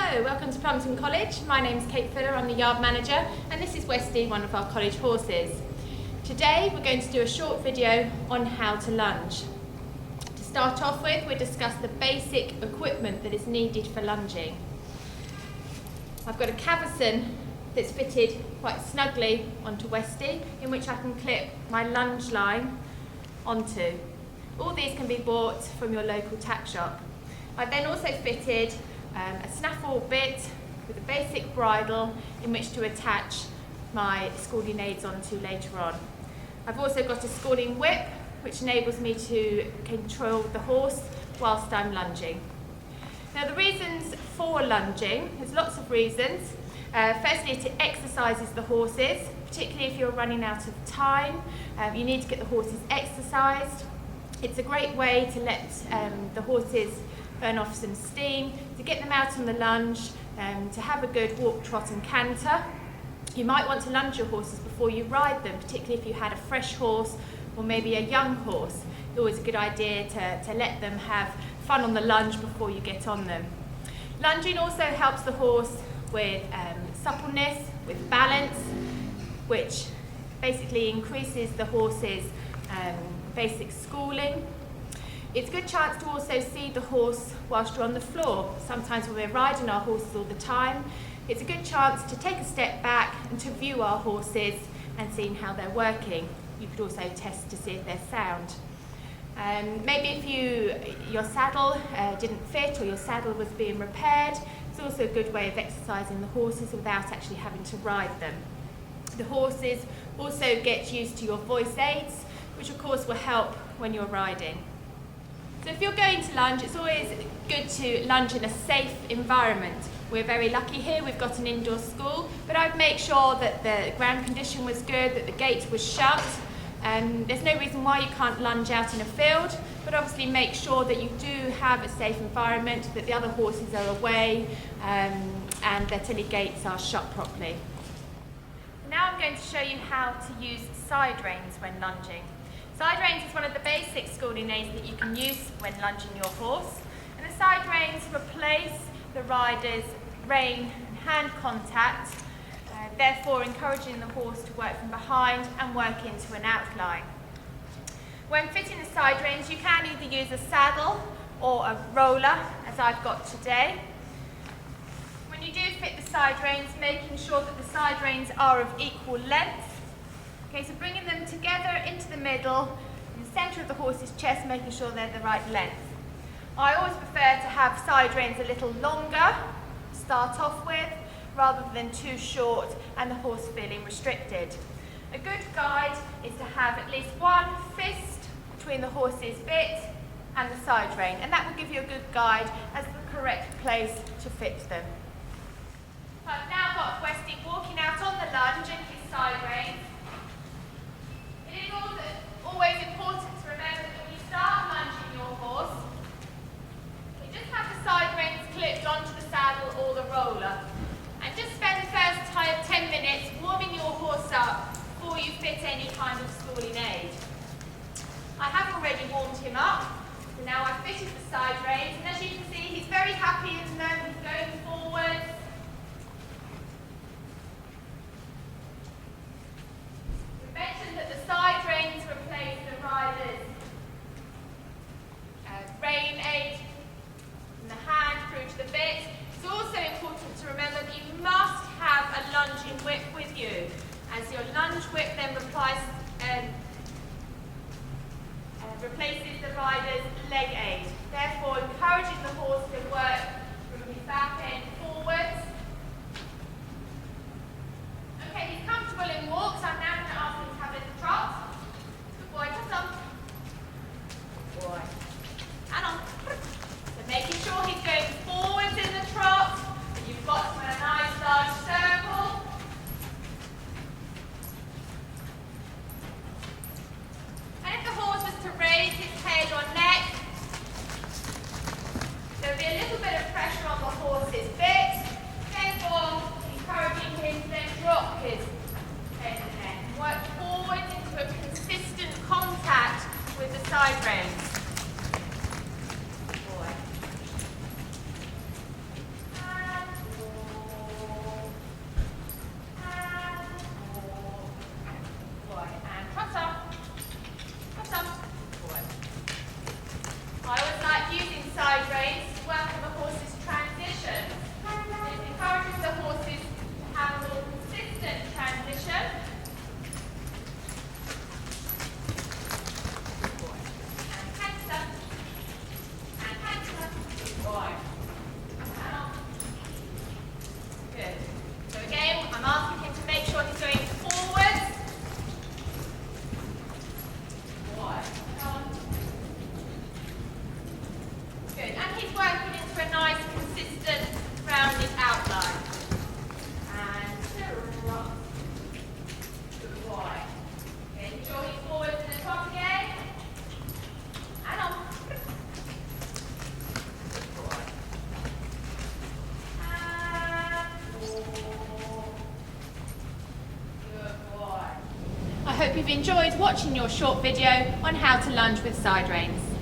Hello, welcome to Plumpton College. My name's Kate Fuller, I'm the yard manager, and this is Westy, one of our college horses. Today we're going to do a short video on how to lunge. To start off with, we'll discuss the basic equipment that is needed for lunging. I've got a cavesson that's fitted quite snugly onto Westy, in which I can clip my lunge line onto. All these can be bought from your local tack shop. I've then also fitted a snaffle bit with a basic bridle in which to attach my schooling aids onto later on. I've also got a schooling whip which enables me to control the horse whilst I'm lunging. Now the reasons for lunging, there's lots of reasons. Firstly, it exercises the horses, particularly if you're running out of time. You need to get the horses exercised. It's a great way to let the horses burn off some steam, to get them out on the lunge, to have a good walk, trot and canter. You might want to lunge your horses before you ride them, particularly if you had a fresh horse or maybe a young horse. It's always a good idea to let them have fun on the lunge before you get on them. Lunging also helps the horse with suppleness, with balance, which basically increases the horse's basic schooling. It's a good chance to also see the horse whilst you're on the floor. Sometimes when we're riding our horses all the time, it's a good chance to take a step back and to view our horses and seeing how they're working. You could also test to see if they're sound. Maybe if your saddle didn't fit or your saddle was being repaired, it's also a good way of exercising the horses without actually having to ride them. The horses also get used to your voice aids, which of course will help when you're riding. So if you're going to lunge, it's always good to lunge in a safe environment. We're very lucky here, we've got an indoor school, but I'd make sure that the ground condition was good, that the gate was shut. There's no reason why you can't lunge out in a field, but obviously make sure that you do have a safe environment, that the other horses are away, and that any gates are shut properly. Now I'm going to show you how to use side reins when lunging. Side reins is one of the basic schooling aids that you can use when lunging your horse. And the side reins replace the rider's rein and hand contact, therefore encouraging the horse to work from behind and work into an outline. When fitting the side reins, you can either use a saddle or a roller, as I've got today. When you do fit the side reins, making sure that the side reins are of equal length. Okay, so bringing them together into the middle, in the centre of the horse's chest, making sure they're the right length. I always prefer to have side reins a little longer to start off with, rather than too short and the horse feeling restricted. A good guide is to have at least one fist between the horse's bit and the side rein, and that will give you a good guide as the correct place to fit them. I've now got Westy walking out on the lunge in his side reins. It is always important to remember that when you start lunging your horse, you just have the side reins clipped onto the saddle or the roller. And just spend the first 10 minutes warming your horse up before you fit any kind of schooling aid. I have already warmed him up, so now I've fitted the side reins, and as you can see, he's very happy in them. He's going forwards. We mentioned that the side reins replace the rider's rein aid from the hand through to the bit. It's also important to remember that you must have a lunging whip with you, as your lunge whip then replaces the rider's leg aid, therefore encouraging the horse to work from his back end forwards. Okay, he's comfortable in walks. I'm now going to ask him to have a little trot. Good boy, trot on. Good boy. And on. So making sure he's going forwards in the trot, that you've got him in a nice large circle. And if the horse was to raise his head or neck, there would be a little bit of hope you've enjoyed watching your short video on how to lunge with side reins.